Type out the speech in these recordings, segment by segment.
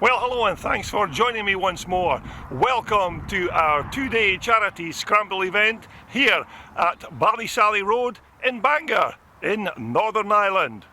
Well, hello and thanks for joining me once more. Welcome to our two-day charity Scramble event here at Ballysallgh Road in Bangor in Northern Ireland.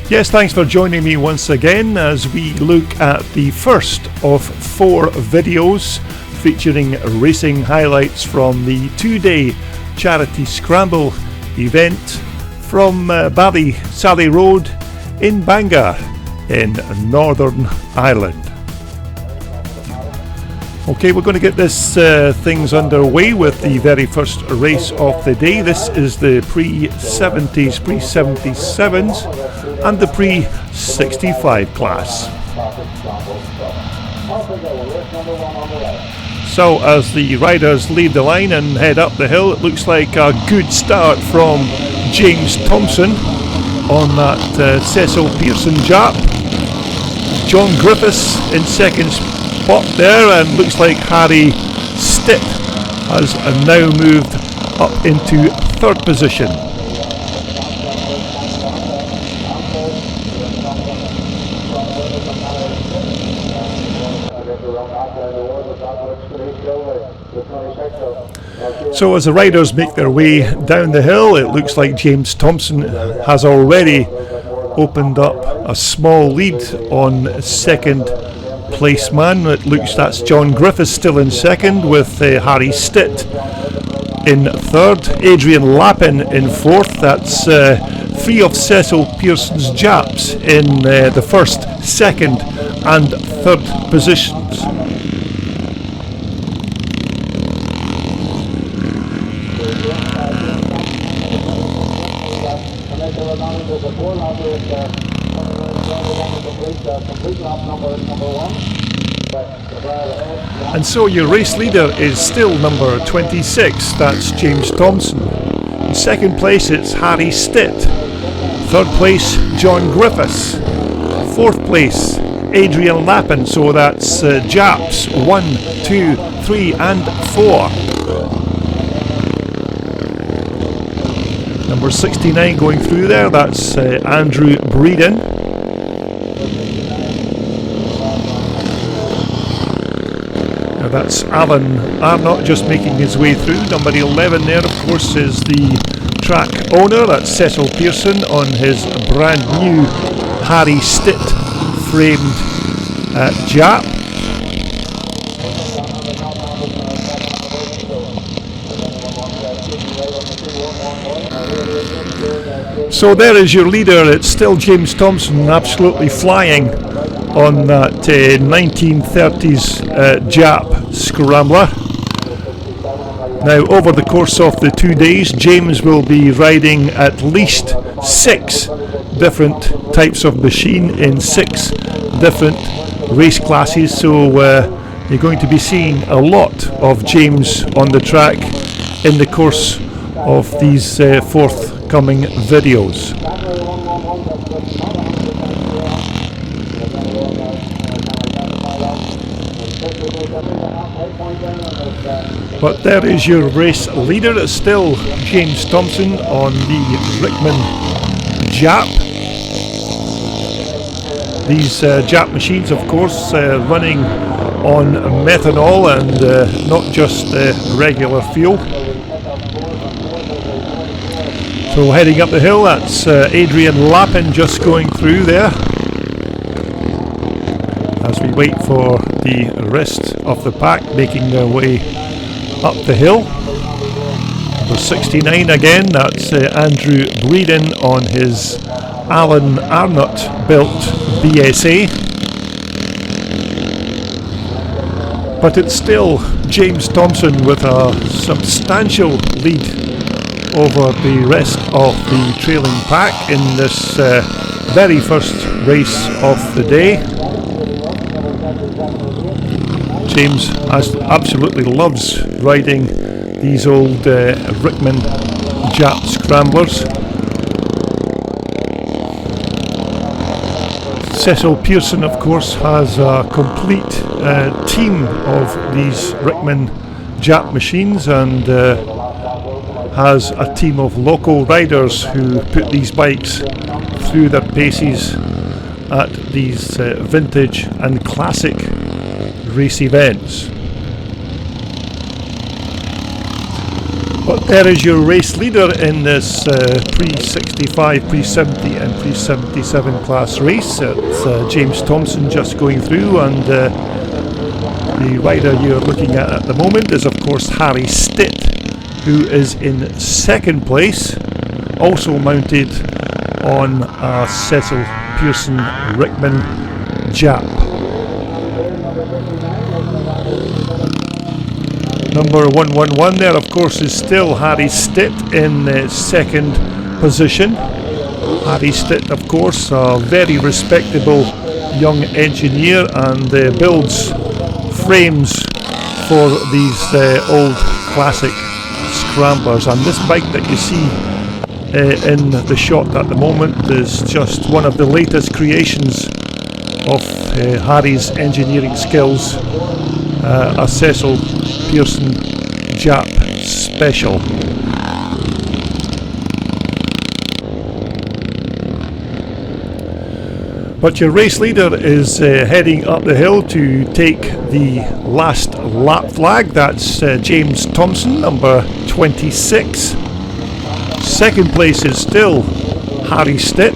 Yes, thanks for joining me once again as we look at the first of 4 videos featuring racing highlights from the two-day charity Scramble event from Ballysallgh Road in Bangor in Northern Ireland. Okay, we're going to get this things underway with the very first race of the day. This is the pre-70s, pre-77s and the pre-65 class. So as the riders lead the line and head up the hill, it looks like a good start from James Thompson on that Cecil Pearson Jap. John Griffiths in second spot there, and looks like Harry Stitt has now moved up into third position. So as the riders make their way down the hill, it looks like James Thompson has already opened up a small lead on second place man. It looks that's John Griffiths still in second, with Harry Stitt in third, Adrian Lappin in fourth. That's 3 of Cecil Pearson's Japs in the first, second and third positions. And so your race leader is still number 26, that's James Thompson. In second place it's Harry Stitt. Third place John Griffiths. Fourth place Adrian Lappin, so that's Japs 1, 2, 3 and 4. Number 69 going through there, that's Andrew Breeden. That's Alan Arnott just making his way through. Number 11 there, of course, is the track owner. That's Cecil Pearson on his brand new Harry Stitt framed Jap. So there is your leader. It's still James Thompson, absolutely flying on that 1930s Jap Scrambler. Now, over the course of the 2 days, James will be riding at least 6 different types of machine in 6 different race classes, so you're going to be seeing a lot of James on the track in the course of these forthcoming videos. But there is your race leader. It's still James Thompson on the Rickman Jap. These Jap machines, of course, running on methanol and not just regular fuel. So heading up the hill, that's Adrian Lappin just going through there as we wait for the rest of the pack making their way up the hill. Number 69 again, that's Andrew Breeden on his Alan Arnott built BSA. But it's still James Thompson with a substantial lead over the rest of the trailing pack in this very first race of the day. James absolutely loves riding these old Rickman Jap Scramblers. Cecil Pearson, of course, has a complete team of these Rickman Jap machines, and has a team of local riders who put these bikes through their paces at these vintage and classic race events. But there is your race leader in this pre-65, pre-70 and pre-77 class race. It's James Thompson just going through, and the rider you're looking at the moment is of course Harry Stitt, who is in second place, also mounted on a Cecil Pearson Rickman Jap. Number 111 there, of course, is still Harry Stitt in second position. Harry Stitt, of course, a very respectable young engineer, and builds frames for these old classic scramblers. And this bike that you see in the shot at the moment is just one of the latest creations of Harry's engineering skills, a Cecil Pearson Jap Special. But your race leader is heading up the hill to take the last lap flag. That's James Thompson, number 26. Second place is still Harry Stitt.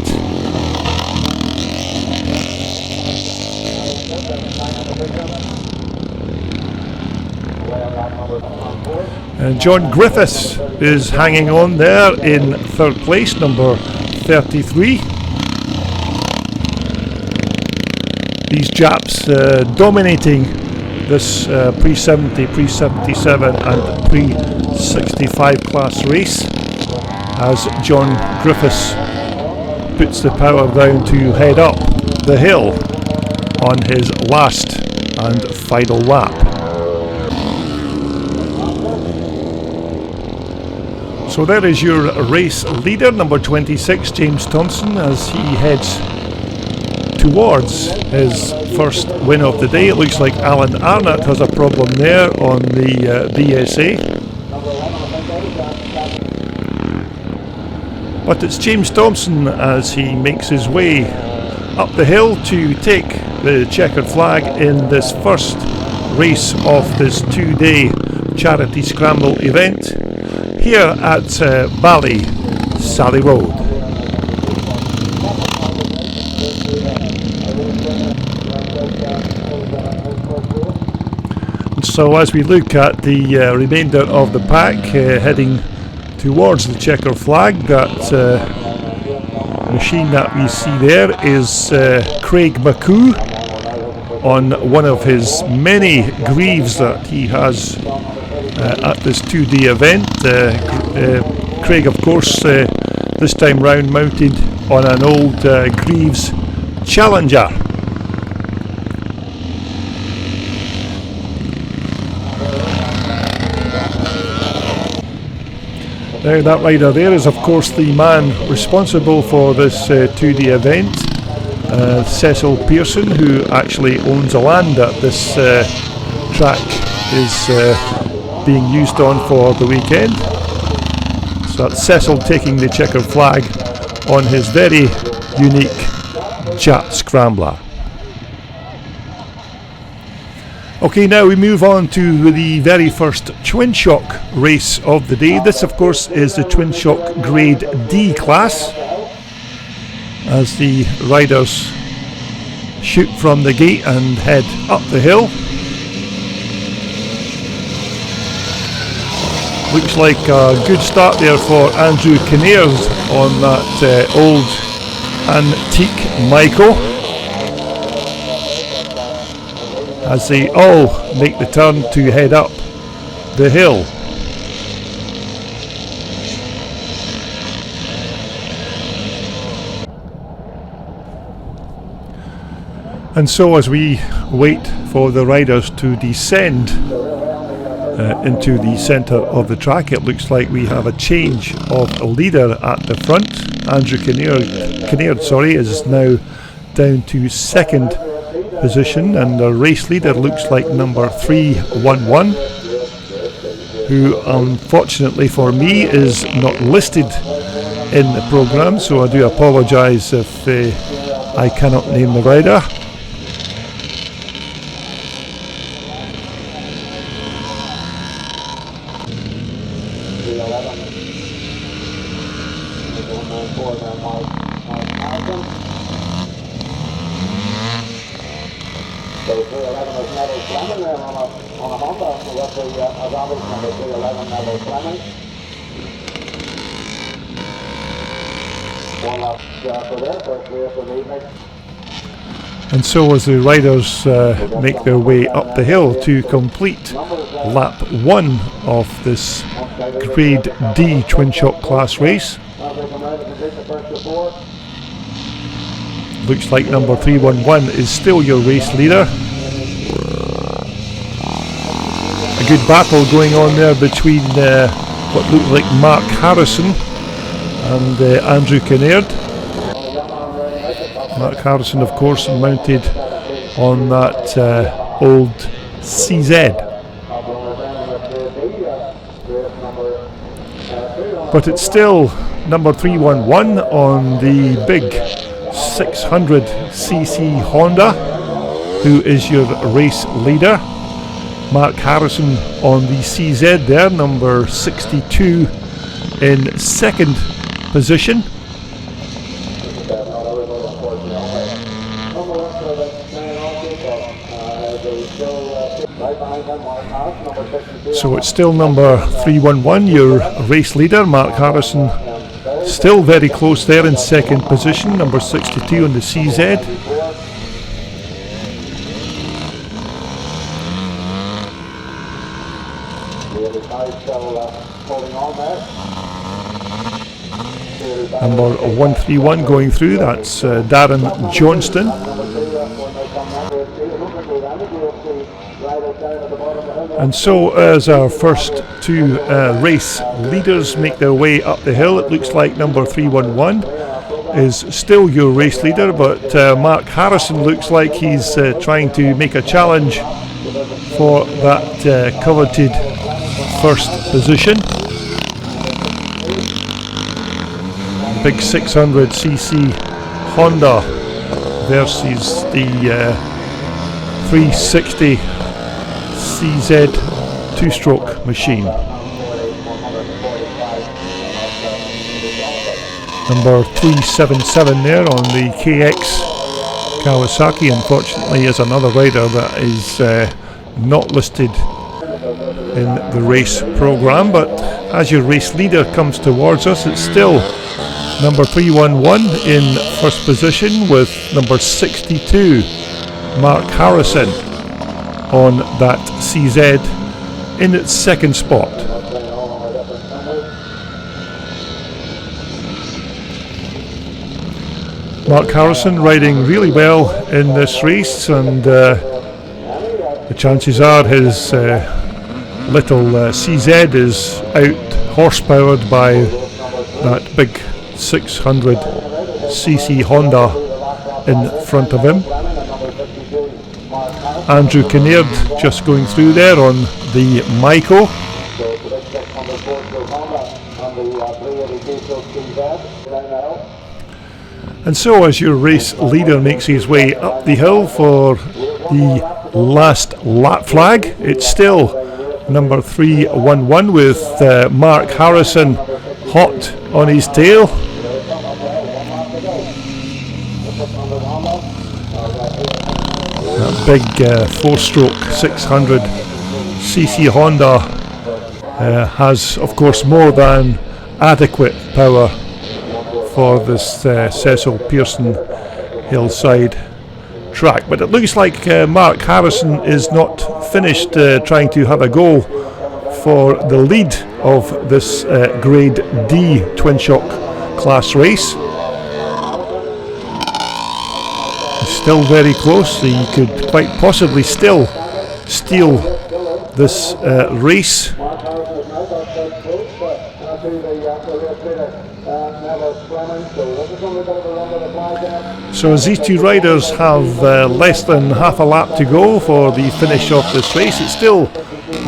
And John Griffiths is hanging on there in third place, number 33. These Japs dominating this pre-70, pre-77 and pre-65 class race, as John Griffiths puts the power down to head up the hill on his last and final lap. So there is your race leader, number 26, James Thompson, as he heads towards his first win of the day. It looks like Alan Arnott has a problem there on the BSA. But it's James Thompson as he makes his way up the hill to take the checkered flag in this first race of this two-day charity scramble event here at Ballysallgh Road. And so as we look at the remainder of the pack heading towards the checker flag, that machine that we see there is Craig McCoo on one of his many greaves that he has at this 2D event. Craig, of course, this time round mounted on an old Greaves Challenger. Now that rider there is of course the man responsible for this 2D event, Cecil Pearson, who actually owns a land that this track is being used on for the weekend. So that's Cecil taking the checkered flag on his very unique Jap Scrambler. Okay, now we move on to the very first Twinshock race of the day. This, of course, is the Twinshock Grade D class, as the riders shoot from the gate and head up the hill. Looks like a good start there for Andrew Kinnaird on that old antique Michael, as they all make the turn to head up the hill. And so as we wait for the riders to descend into the centre of the track, it looks like we have a change of a leader at the front. Andrew Kinnaird is now down to second position, and the race leader looks like number 311, who unfortunately for me is not listed in the programme, so I do apologise if I cannot name the rider. And so as the riders make their way up the hill to complete lap 1 of this Grade D Twinshock class race, looks like number 311 is still your race leader. A good battle going on there between what looked like Mark Harrison and Andrew Kinnaird. Mark Harrison, of course, mounted on that old CZ. But it's still number 311 on the big 600cc Honda, who is your race leader. Mark Harrison on the CZ there, number 62 in second position. So it's still number 311, your race leader, Mark Harrison, still very close there in second position, number 62 on the CZ. Number 131 going through, that's Darren Johnston. And so as our first two race leaders make their way up the hill, it looks like number 311 is still your race leader, but Mark Harrison looks like he's trying to make a challenge for that coveted first position. Big 600cc Honda versus the 360 CZ two-stroke machine. Number 377 there on the KX Kawasaki, unfortunately, is another rider that is not listed in the race program, but as your race leader comes towards us, it's still number 311 in first position with number 62 Mark Harrison on that CZ in its second spot. Mark Harrison riding really well in this race, and the chances are his little CZ is out horsepowered by that big 600cc Honda in front of him. Andrew Kinnaird just going through there on the Maiko. And so as your race leader makes his way up the hill for the last lap flag, it's still number 311 with Mark Harrison hot on his tail. That big 4-stroke 600cc Honda has, of course, more than adequate power for this Cecil Pearson hillside track. But it looks like Mark Harrison is not finished trying to have a go for the lead of this Grade D Twinshock class race. Still very close, he could quite possibly still steal this race. So as these two riders have less than half a lap to go for the finish of this race, it's still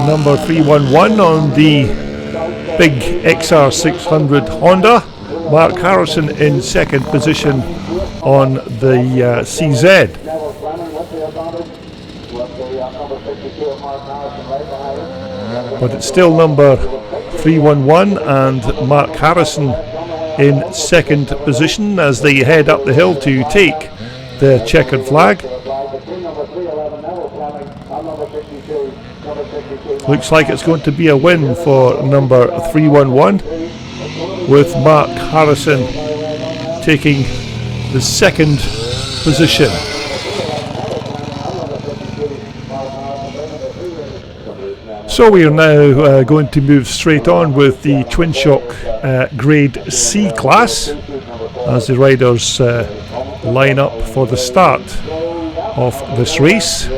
number 311 on the big XR600 Honda. Mark Harrison in second position on the CZ. But it's still number 311 and Mark Harrison in second position as they head up the hill to take the checkered flag. Looks like it's going to be a win for number 311, with Mark Harrison taking the second position. So we are now going to move straight on with the Twinshock Grade C class as the riders line up for the start of this race.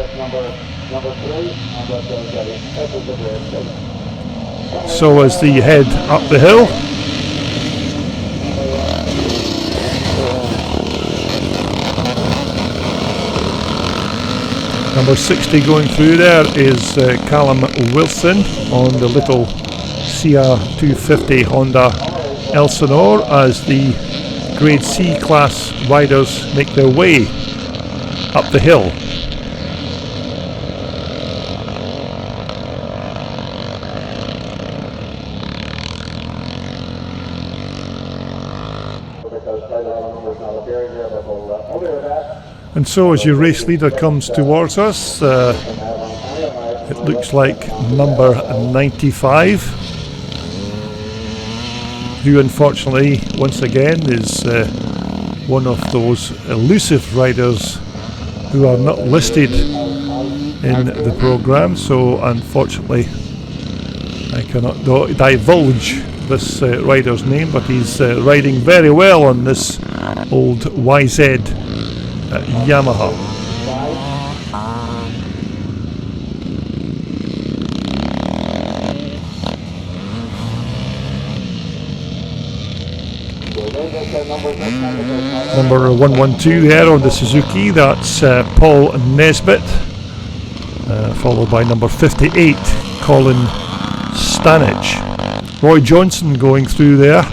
So as they head up the hill, number 60 going through there is Callum Wilson on the little CR250 Honda Elsinore as the Grade C class riders make their way up the hill. And so as your race leader comes towards us, it looks like number 95, who unfortunately once again is one of those elusive riders who are not listed in the programme, so unfortunately I cannot divulge this rider's name, but he's riding very well on this old YZ Yamaha. Number 112 there on the Suzuki, that's Paul Nesbitt, followed by number 58, Colin Stanage. Roy Johnson going through there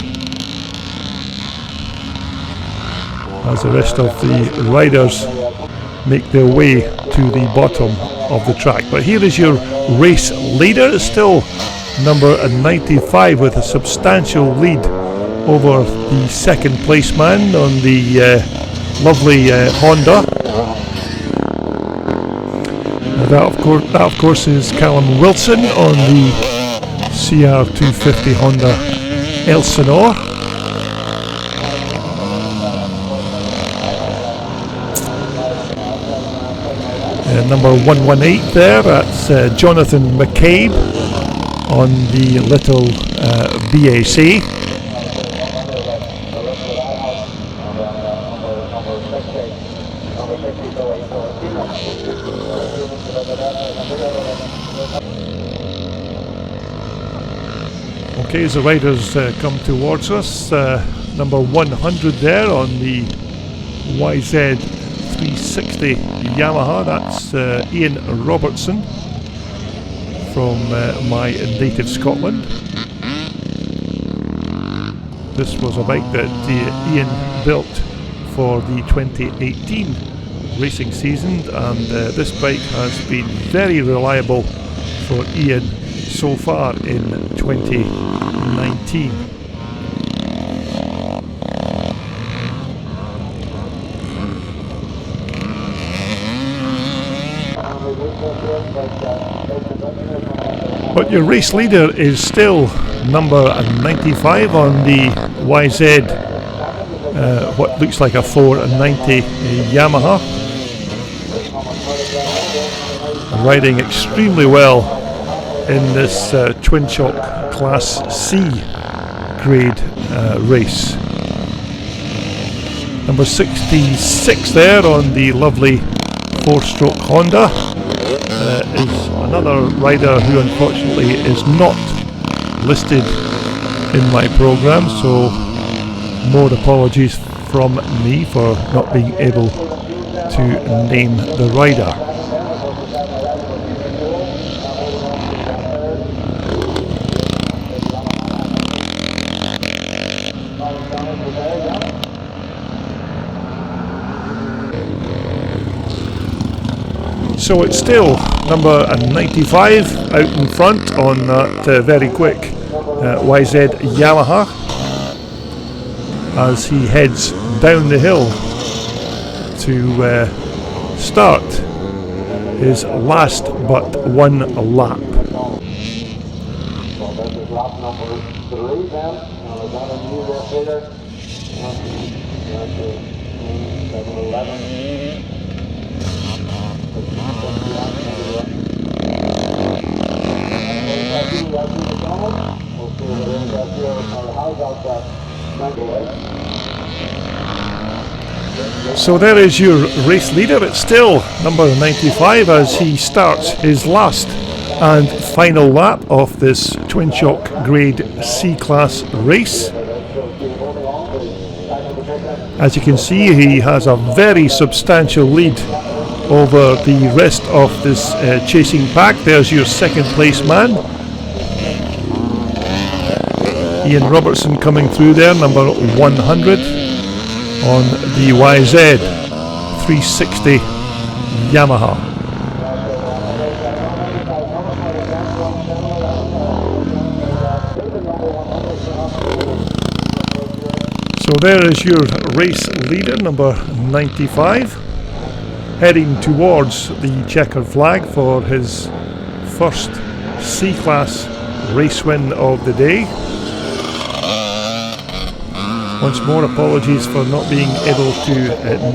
as the rest of the riders make their way to the bottom of the track. But here is your race leader. It's still number 95 with a substantial lead over the second place man on the lovely Honda. That of course is Callum Wilson on the CR250 Honda Elsinore. Number 118 there, that's Jonathan McCabe on the little BAC. Okay, as the riders come towards us, number 100 there on the YZ 360 Yamaha, that's Ian Robertson from my native Scotland. This was a bike that Ian built for the 2018 racing season, and this bike has been very reliable for Ian so far in 2019. But your race leader is still number 95 on the YZ, what looks like a 490 Yamaha. Riding extremely well in this Twinshock Class C grade race. Number 66 there on the lovely 4-stroke Honda is another rider who unfortunately is not listed in my program, so More apologies from me for not being able to name the rider. So it's still number 95 out in front on that very quick YZ Yamaha as he heads down the hill to start his last but one lap. So there is your race leader. It's still number 95 as he starts his last and final lap of this Twinshock Grade C Class race. As you can see, he has a very substantial lead over the rest of this chasing pack. There's your second place man, Ian Robertson, coming through there, number 100 on the YZ 360 Yamaha. So there is your race leader, number 95, heading towards the checkered flag for his first C-Class race win of the day. Once more, apologies for not being able to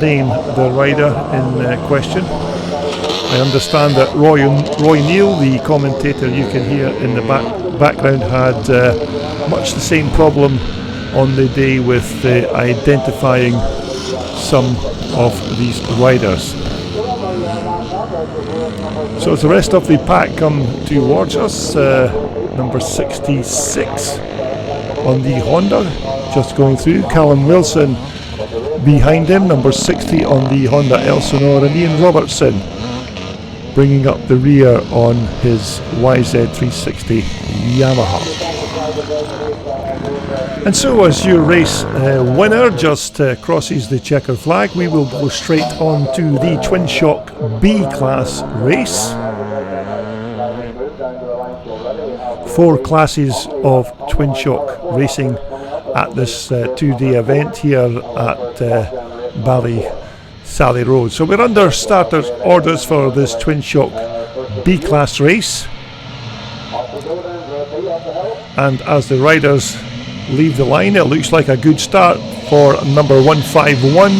name the rider in question. I understand that Roy Neal, the commentator you can hear in the background, had much the same problem on the day with identifying some of these riders. So as the rest of the pack come towards us, number 66 on the Honda, just going through. Callum Wilson behind him, number 60 on the Honda Elsinore, and Ian Robertson bringing up the rear on his YZ360 Yamaha. And so as your race winner just crosses the checkered flag, we will go straight on to the Twinshock B Class race. 4 classes of Twinshock racing at this 2-day event here at Ballysallgh Road. So we're under starter orders for this Twinshock B Class race, and as the riders leave the line, it looks like a good start for number 151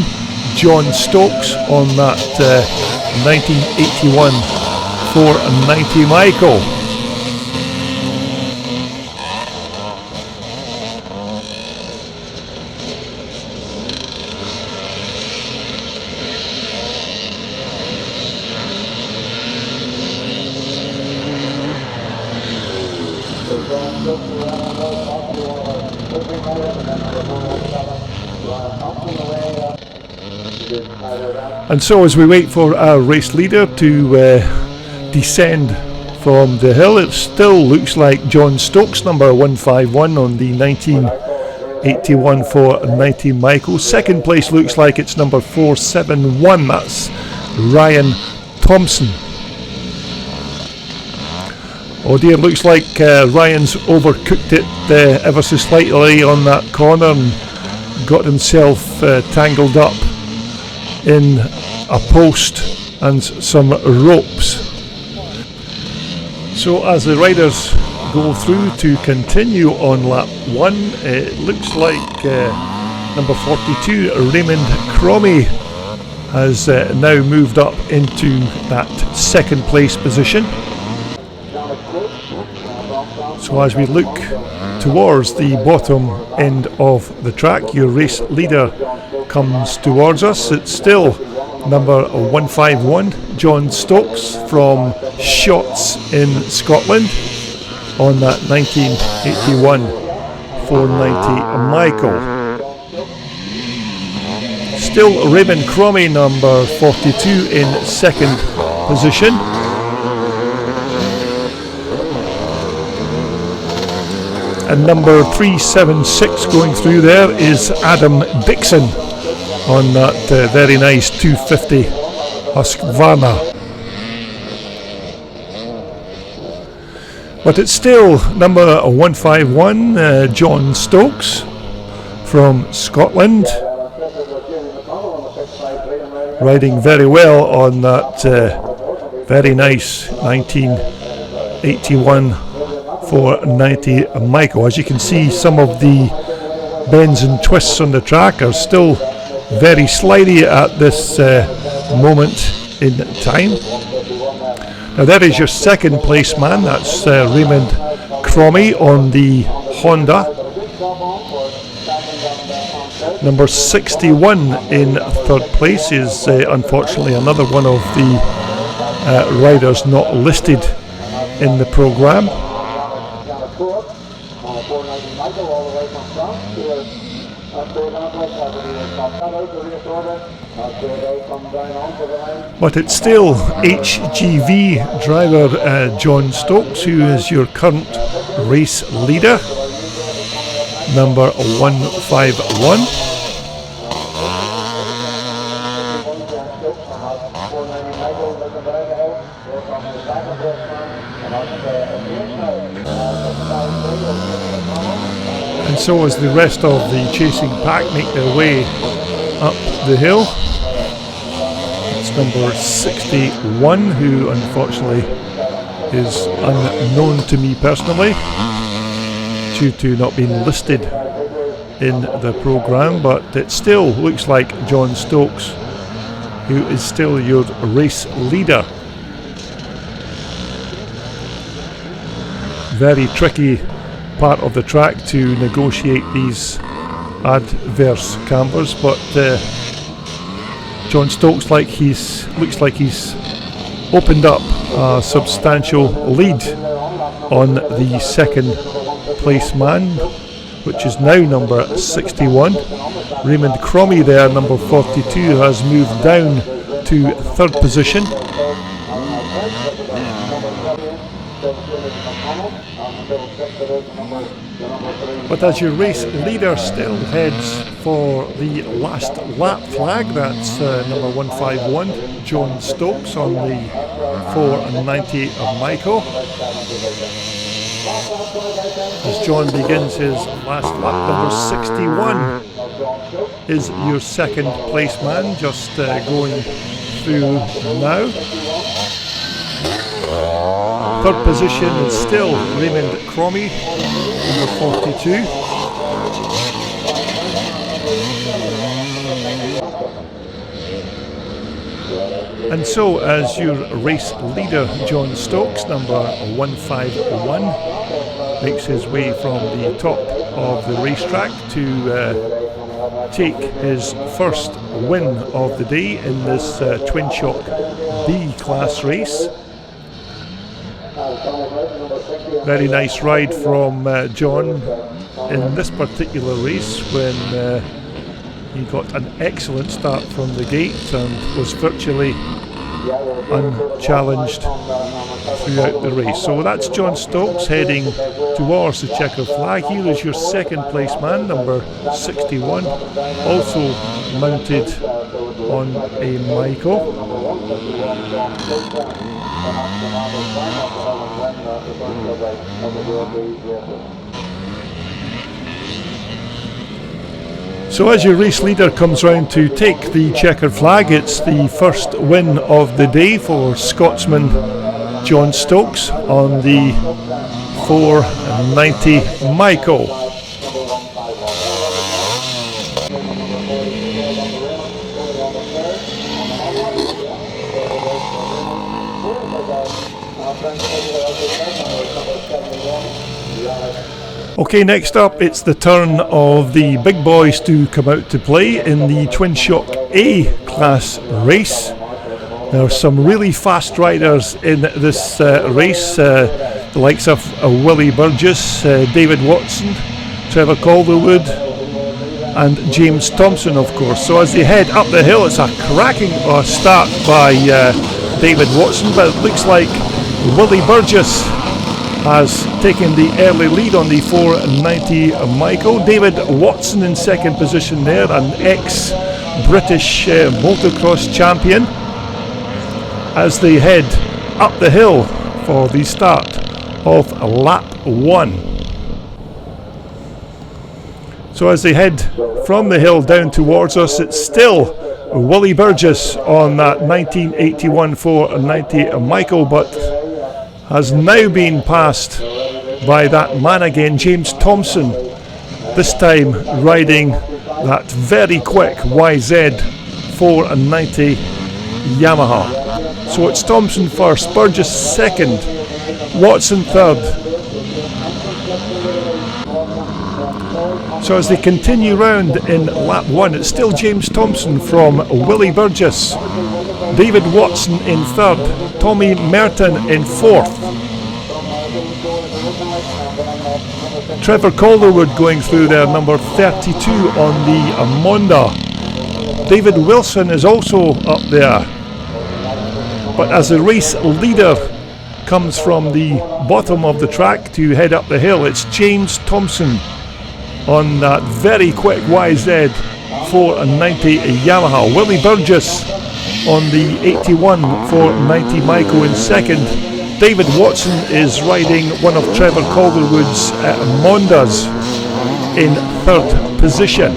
John Stokes on that 1981 490 Michael. And so as we wait for our race leader to descend from the hill, it still looks like John Stokes, number 151 on the 1981 490 Michael. Second place looks like it's number 471, that's Ryan Thompson. Oh dear, looks like Ryan's overcooked it ever so slightly on that corner and got himself tangled up in a post and some ropes. So as the riders go through to continue on lap 1, it looks like number 42 Raymond Cromie has now moved up into that second place position. So as we look towards the bottom end of the track, your race leader comes towards us. It's still number 151 John Stokes from Shotts in Scotland on that 1981 490 Michael. Still Raymond Cromie, number 42, in second position. And number 376 going through there is Adam Dixon on that very nice 250 Husqvarna. But it's still number 151, John Stokes from Scotland, riding very well on that very nice 1981 490 Michael. As you can see, some of the bends and twists on the track are still very slidey at this moment in time. Now there is your second place man, that's Raymond Cromie on the Honda. Number 61 in third place is unfortunately another one of the riders not listed in the programme. But it's still HGV driver John Stokes who is your current race leader, number 151. And so as the rest of the chasing pack make their way up the hill, it's number 61 who unfortunately is unknown to me personally due to not being listed in the programme, but it still looks like John Stokes who is still your race leader. Very tricky part of the track to negotiate these adverse cambers, but John Stokes looks like he's opened up a substantial lead on the second place man, which is now number 61. Raymond Cromie there, number 42, has moved down to third position. But as your race leader still heads for the last lap flag, that's number 151, John Stokes on the 490 of Michael. As John begins his last lap, number 61 is your second place man, just going through now. Third position is still Raymond Cromie, number 42. And so as your race leader, John Stokes, number 151, makes his way from the top of the racetrack to take his first win of the day in this Twinshock B class race. Very nice ride from John in this particular race when he got an excellent start from the gate and was virtually unchallenged throughout the race. So that's John Stokes heading towards the checkered flag. Here is your second place man, number 61, also mounted on a Michael. So as your race leader comes round to take the checkered flag, it's the first win of the day for Scotsman John Stokes on the 490 Michael. Okay, next up it's the turn of the big boys to come out to play in the Twinshock A class race. There are some really fast riders in this race, the likes of Willie Burgess, David Watson, Trevor Calderwood, and James Thompson, of course. So as they head up the hill, it's a cracking start by David Watson, but it looks like Willie Burgess has taken the early lead on the 490 Michael. David Watson in second position there, an ex-British motocross champion, as they head up the hill for the start of lap 1. So as they head from the hill down towards us, it's still Willie Burgess on that 1981 490 Michael, but has now been passed by that man again, James Thompson, this time riding that very quick YZ 490 Yamaha. So it's Thompson first, Burgess second, Watson third. So as they continue round in lap 1, it's still James Thompson from Willie Burgess, David Watson in third, Tommy Merton in fourth, Trevor Calderwood going through there, number 32 on the Monda. David Wilson is also up there, but as the race leader comes from the bottom of the track to head up the hill, it's James Thompson on that very quick YZ 490 Yamaha. Willie Burgess on the 81 490 Michael in second. David Watson is riding one of Trevor Calderwood's Mondas in third position.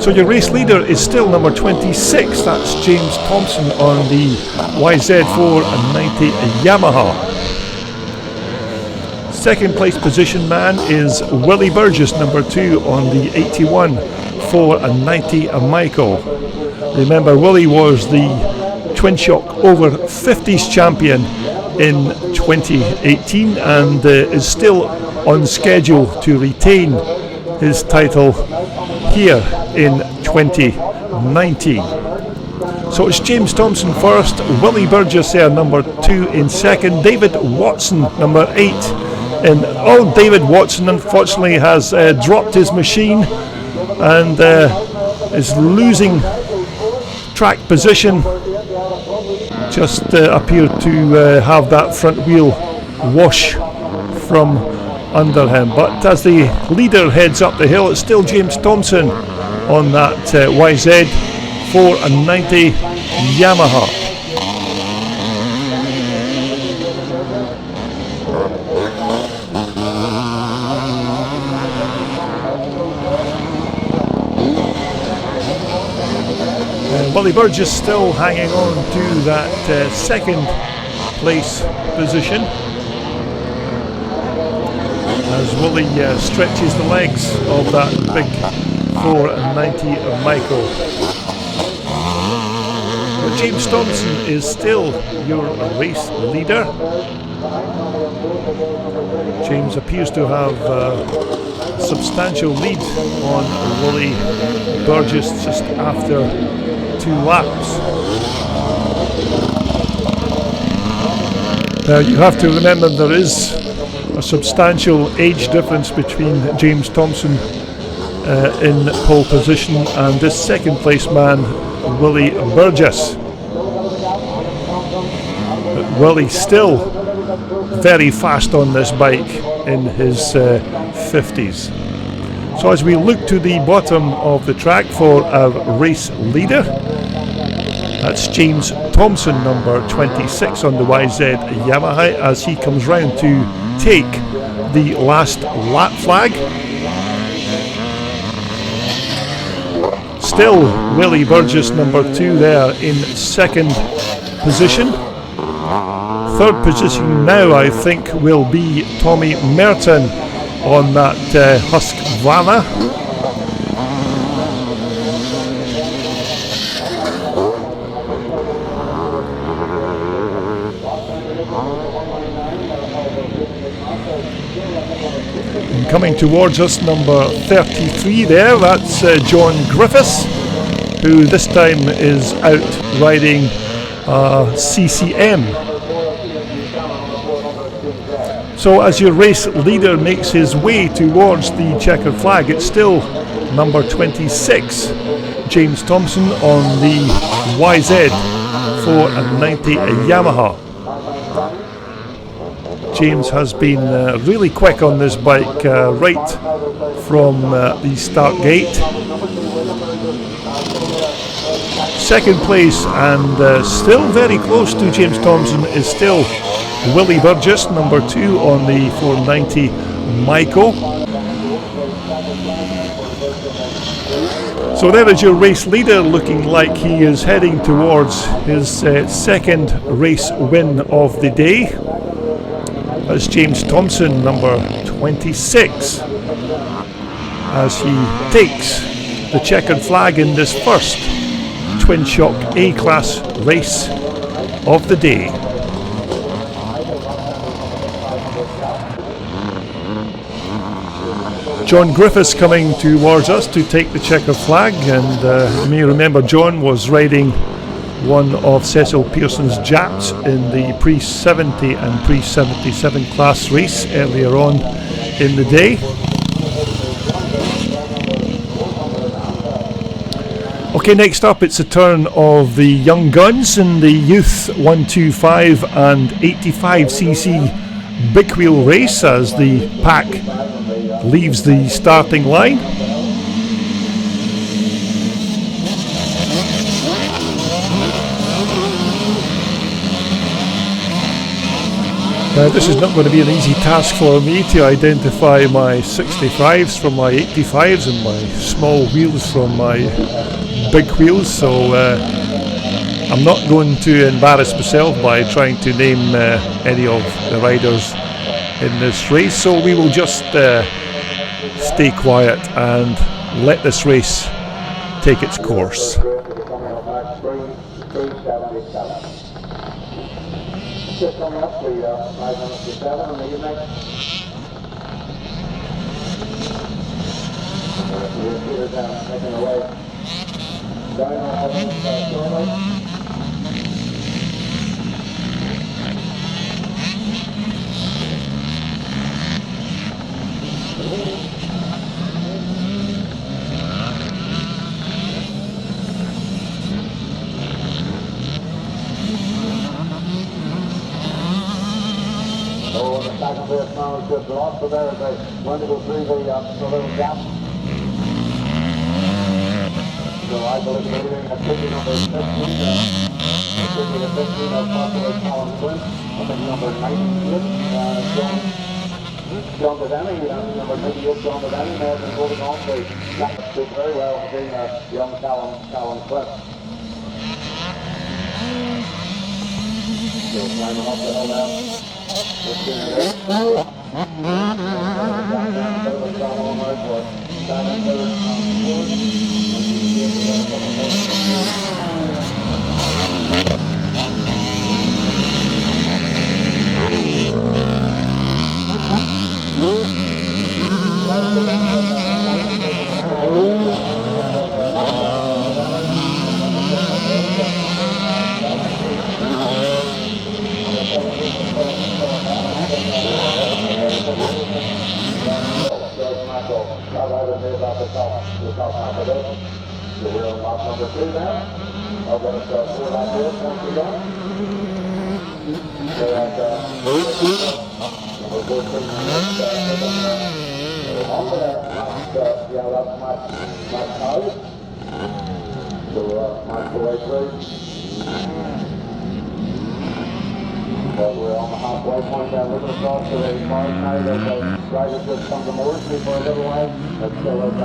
So your race leader is still number 26, that's James Thompson on the YZ490 Yamaha. Second place position man is Willie Burgess, number 2 on the 81 490 Michael. Remember, Willie was the Twinshock over 50s champion in 2018 and is still on schedule to retain his title here in 2019. So it's James Thompson first, Willie Burgess there number 2 in second, David Watson number 8 in. David Watson unfortunately has dropped his machine and is losing track position. Just appeared to have that front wheel wash from under him, but as the leader heads up the hill, it's still James Thompson on that YZ 490 Yamaha. Willie Burgess still hanging on to that second place position as Willie stretches the legs of that big 490 Michael. But James Thompson is still your race leader. James appears to have a substantial lead on Willie Burgess just after 2 laps. Now you have to remember there is a substantial age difference between James Thompson in pole position and this second place man, Willie Burgess. But Willie still very fast on this bike in his 50s. So as we look to the bottom of the track for a race leader, that's James Thompson, number 26 on the YZ Yamaha, as he comes round to take the last lap flag. Still Willie Burgess, number 2 there in second position. Third position now I think will be Tommy Merton on that Husqvarna. coming towards us, number 33 there, that's John Griffiths, who this time is out riding CCM. So as your race leader makes his way towards the checkered flag, it's still number 26, James Thompson on the YZ 490 Yamaha. James has been really quick on this bike right from the start gate. Second place, and still very close to James Thompson, is still Willie Burgess, number 2 on the 490 Maiko. So there is your race leader, looking like he is heading towards his second race win of the day. That's James Thompson, number 26, as he takes the checkered flag in this first Twinshock A-Class race of the day. John Griffiths coming towards us to take the checkered flag, and you may remember John was riding one of Cecil Pearson's Japs in the pre-70 and pre-77 class race earlier on in the day. Okay, next up it's a turn of the young guns in the youth 125 and 85cc big wheel race as the pack leaves the starting line. Now this is not going to be an easy task for me to identify my 65s from my 85s and my small wheels from my big wheels, so I'm not going to embarrass myself by trying to name any of the riders in this race, so we will just stay quiet and let this race take its course. Just coming up the 5 minutes to 7 on the evening. Peter down, making away. Down on the shortly. Second place now is just lost for there as they went to go through the little gap. So I believe they're leading at 50 number 15. 50 to 15 of possible Colin Quinn. I think number 98, John Badani, number 98, John Badani, may have been holding on to that did very well being a young Colin Quinn. So climbing up the hill now. So we're on lap number 2 now. I'll get us 4 lap here once we're done. So at number 14, on there, that's Matt Cowd. So Matt's the way through. But we're on the halfway point there, looking across to the far side as the riders just come to Morrissey for a little while. Let's still look at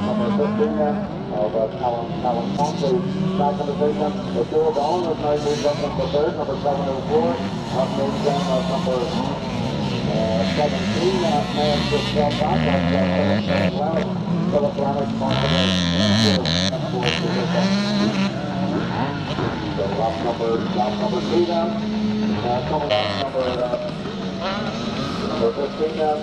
number 15 there. Callum Thompson back in the position. The two of on has now moved up into third, number 704. Up moves down number 17. May have just dropped back. That's Philip Lennox confident. So lap number 3 now. Coming up number 15 now.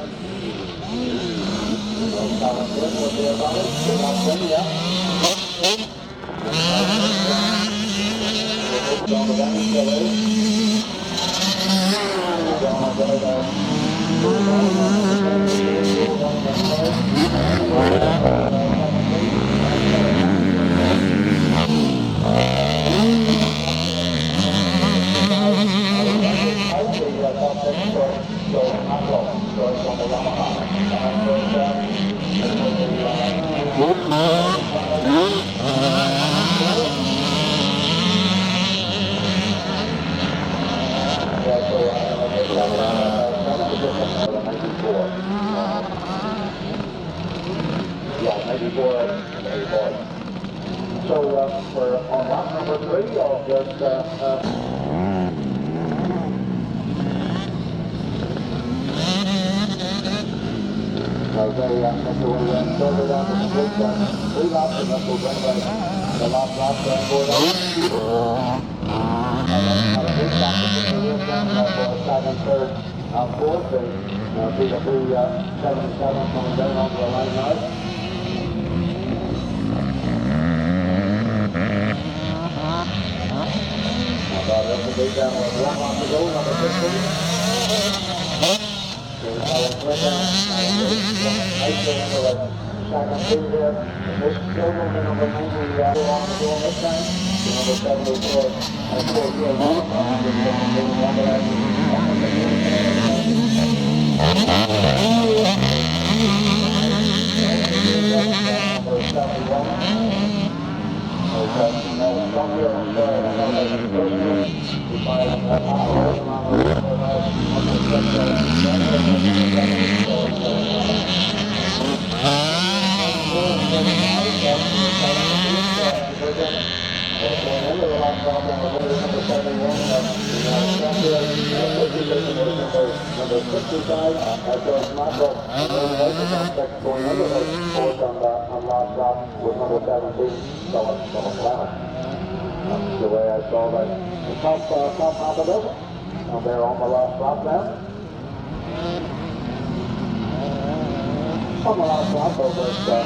So we're on lap number 3 of this Mr. Williams further down to complete 3 laps, and this will bring the last lap going out. And a big competition for second, third, and fourth. See the 377 coming down onto the line now. This will be down with 1 lap to go, number 15. Second two here, this Scramble to number 90 on the door this time, to number 74, and 4 here, number 71. The way I saw that the top half of it, and they're on the last lap now. On the last lap over at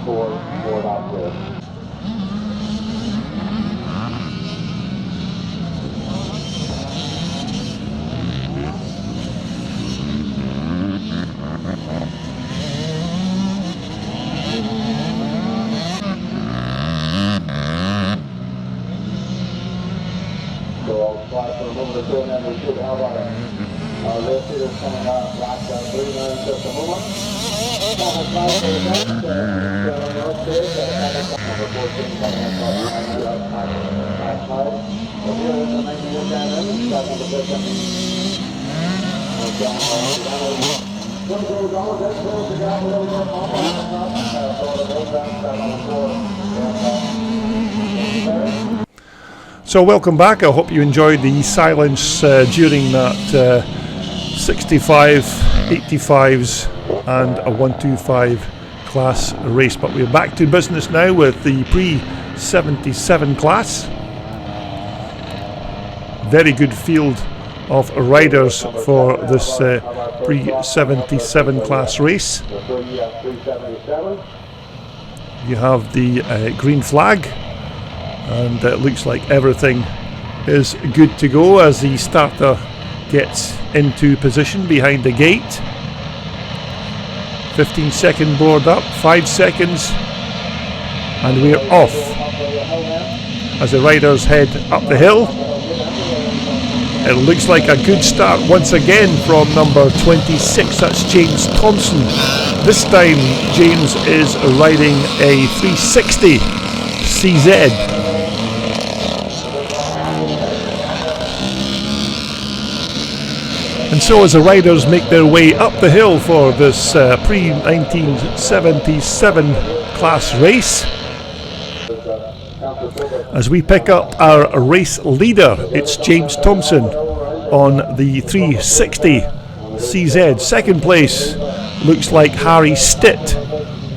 4 laps here. So I'll try for a moment or two, and then we should have our list here coming out lap 3 now in just a moment. Number 5 for the next, number 14 coming across lap 5. So here is the 90 down in, second position. Going to go down, then close the gap a little bit on the top, so the road down 7 4. So welcome back. I hope you enjoyed the silence during that 65, 85s and a 125 class race. But we're back to business now with the pre-77 class. Very good field of riders for this pre-77 class race. You have the green flag, and it looks like everything is good to go as the starter gets into position behind the gate. 15-second board up, 5 seconds, and we're off as the riders head up the hill. It looks like a good start once again from number 26, that's James Thompson. This time James is riding a 360 CZ. And so as the riders make their way up the hill for this pre-1977 class race, as we pick up our race leader, it's James Thompson on the 360 CZ. Second place looks like Harry Stitt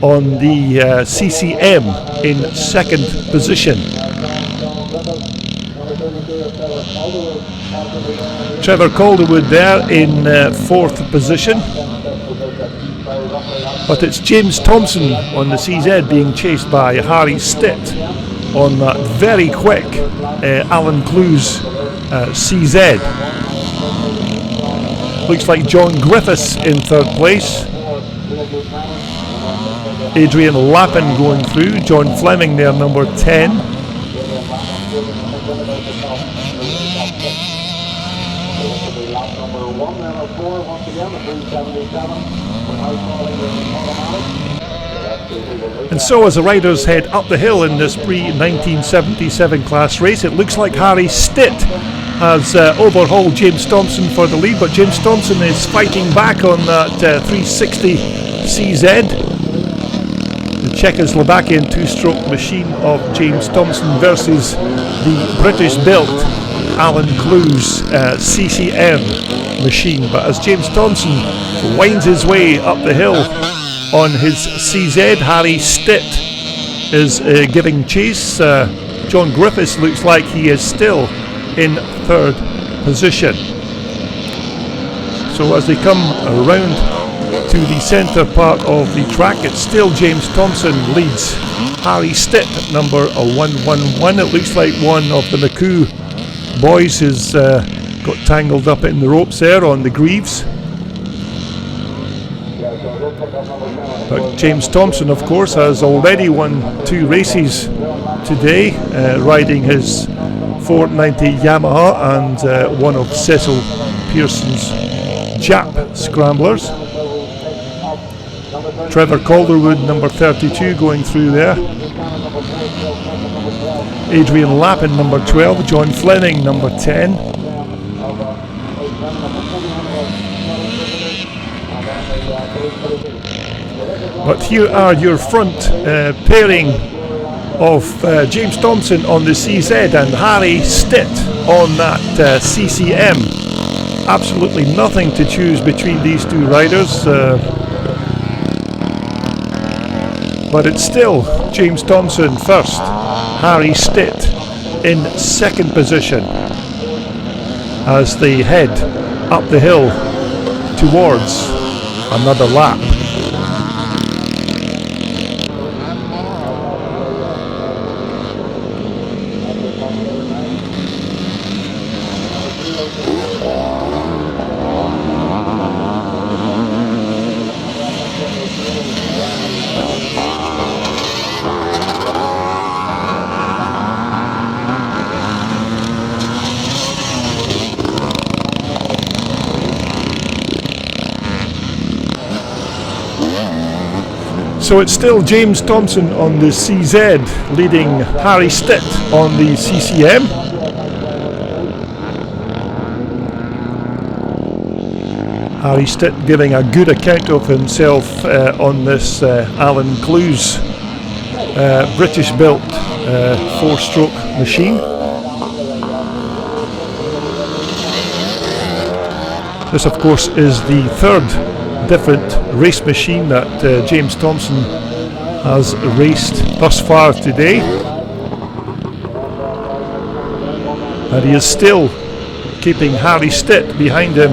on the CCM in second position. Trevor Calderwood there in fourth position. But it's James Thompson on the CZ being chased by Harry Stitt on that very quick Alan Clues CZ. Looks like John Griffiths in third place. Adrian Lappin going through. John Fleming there, number 10. And so as the riders head up the hill in this pre-1977 class race, it looks like Harry Stitt has overhauled James Thompson for the lead, but James Thompson is fighting back on that 360 CZ. The Czechoslovakian two-stroke machine of James Thompson versus the British-built Alan Clues CCM machine. But as James Thompson winds his way up the hill on his CZ, Harry Stitt is giving chase. John Griffiths looks like he is still in third position. So as they come around to the centre part of the track, it's still James Thompson leads Harry Stitt at number 111. It looks like one of the McCoo boys has got tangled up in the ropes there on the greaves. But James Thompson, of course, has already won 2 races today, riding his 490 Yamaha and one of Cecil Pearson's Jap Scramblers. Trevor Calderwood, number 32, going through there. Adrian Lappin, number 12. John Fleming, number 10. But here are your front pairing of James Thompson on the CZ and Harry Stitt on that CCM. Absolutely nothing to choose between these two riders. But it's still James Thompson first, Harry Stitt in second position as they head up the hill towards another lap. So it's still James Thompson on the CZ leading Harry Stitt on the CCM. Harry Stitt giving a good account of himself on this Alan Clues British-built 4-stroke machine. This, of course, is the third different race machine that James Thompson has raced thus far today, and he is still keeping Harry Stitt behind him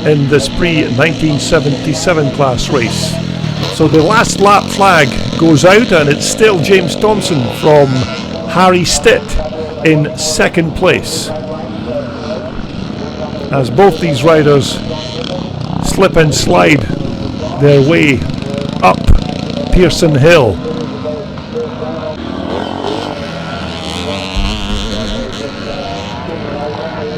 in this pre-1977 class race. So the last lap flag goes out and it's still James Thompson from Harry Stitt in second place, as both these riders slip and slide their way up Pearson Hill.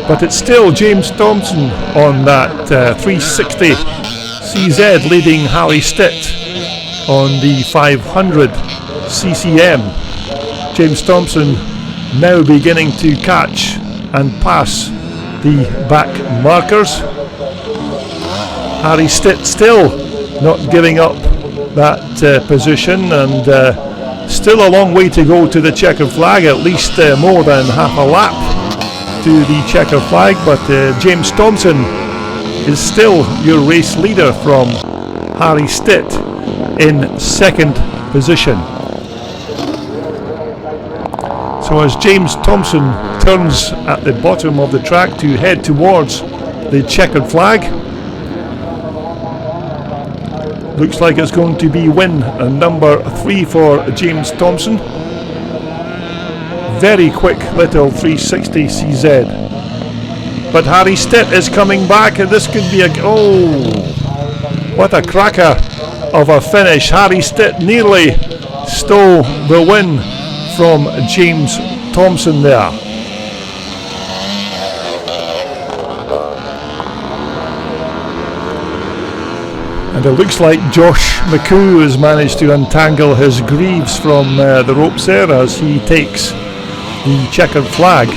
But it's still James Thompson on that 360 CZ leading Harry Stitt on the 500 CCM. James Thompson now beginning to catch and pass the back markers. Harry Stitt still not giving up that position, and still a long way to go to the checkered flag, at least more than half a lap to the checkered flag. But James Thompson is still your race leader from Harry Stitt in second position. So as James Thompson turns at the bottom of the track to head towards the checkered flag, Looks like it's going to be win number 3 for James Thompson. Very quick little 360 CZ. But Harry Stitt is coming back, and this could be a... Oh! What a cracker of a finish. Harry Stitt nearly stole the win from James Thompson there. And it looks like Josh McCoo has managed to untangle his greaves from the ropes there as he takes the checkered flag.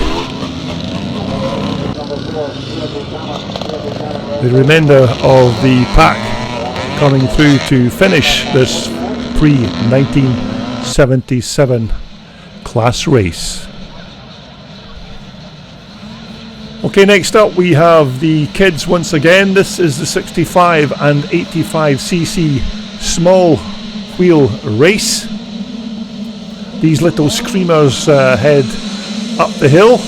The remainder of the pack coming through to finish this pre-1977 class race. Okay, next up we have the kids once again. This is the 65 and 85cc small wheel race. These little screamers head up the hill.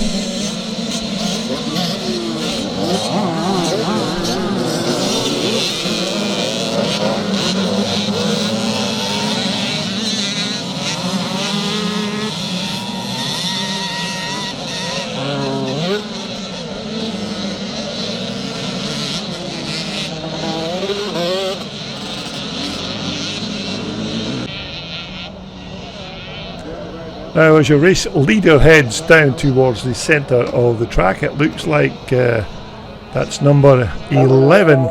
Now as your race leader heads down towards the centre of the track, it looks like that's number 11,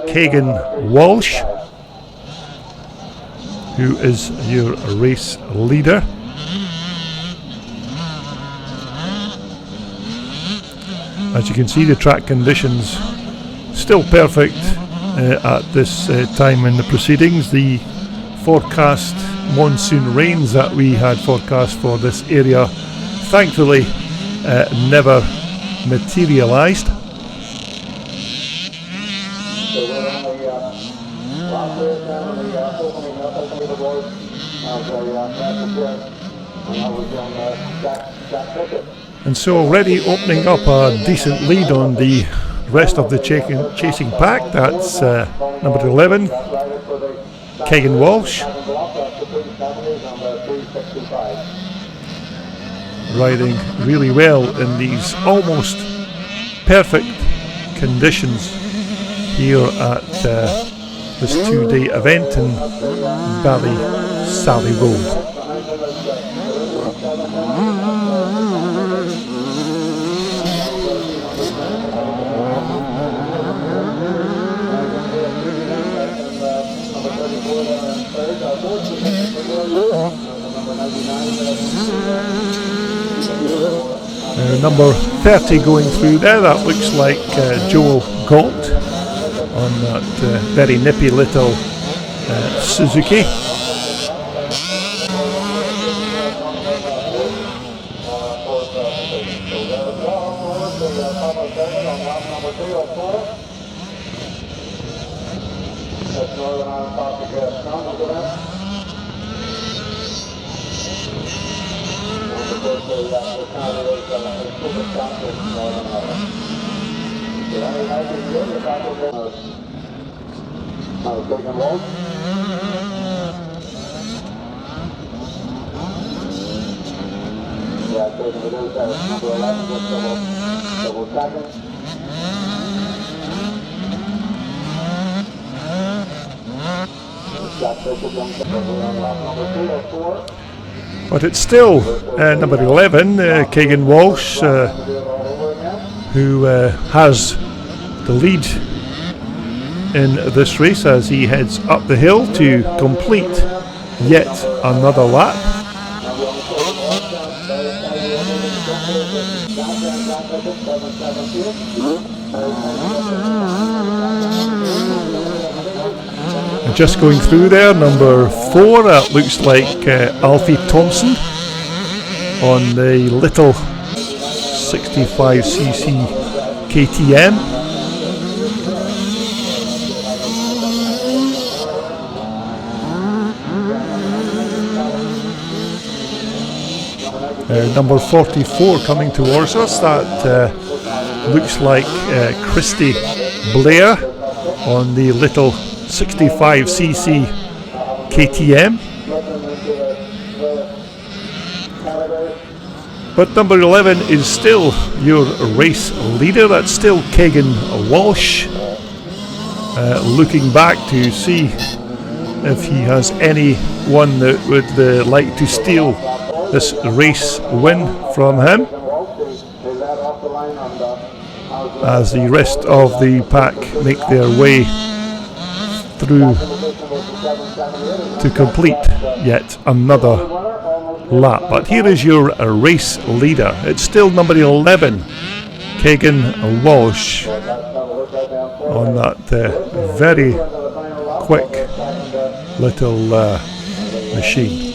Keegan Walsh, who is your race leader. As you can see, the track conditions still perfect at this time in the proceedings. The forecast monsoon rains that we had forecast for this area thankfully never materialised. And so already opening up a decent lead on the rest of the chasing pack. That's number 11, Keegan Walsh, riding really well in these almost perfect conditions here at this 2-day event in Ballysallgh Road. Number 30 going through there, that looks like Joel Galt on that very nippy little Suzuki. But it's still number 11, Keegan Walsh, who has the lead in this race as he heads up the hill to complete yet another lap. And just going through there, number 4, that looks like Alfie Thompson on the little 65cc KTM. Number 44 coming towards us, that looks like Christy Blair on the little 65cc KTM. But number 11 is still your race leader. That's still Keegan Walsh. Looking back to see if he has anyone that would like to steal this race win from him, as the rest of the pack make their way through to complete yet another lap. But here is your race leader. It's still number 11, Keegan Walsh, on that very quick little machine.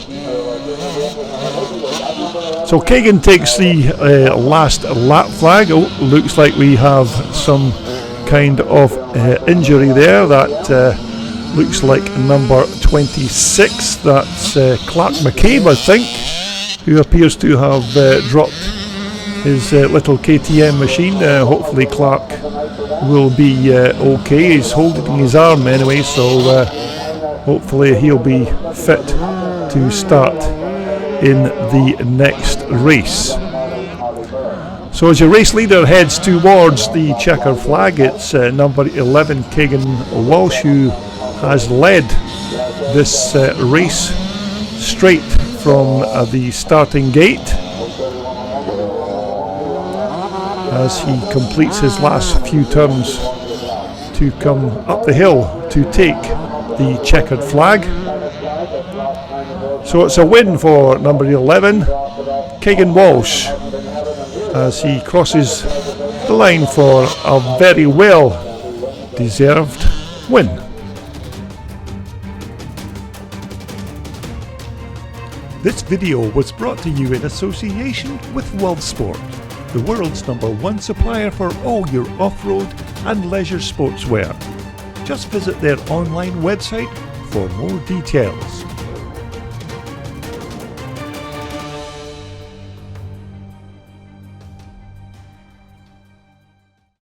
So Keegan takes the last lap flag. Oh, looks like we have some kind of injury there. That looks like number 26. That's Clark McCabe, I think, who appears to have dropped his little KTM machine. Hopefully Clark will be okay. He's holding his arm anyway, so hopefully he'll be fit to start in the next race. So as your race leader heads towards the checker flag, it's number 11 Keegan Walsh who has led this race straight from the starting gate, as he completes his last few turns to come up the hill to take the checkered flag. So it's a win for number 11, Keegan Walsh, as he crosses the line for a very well deserved win. This video was brought to you in association with World Sport, the world's #1 supplier for all your off-road and leisure sportswear. Just visit their online website for more details.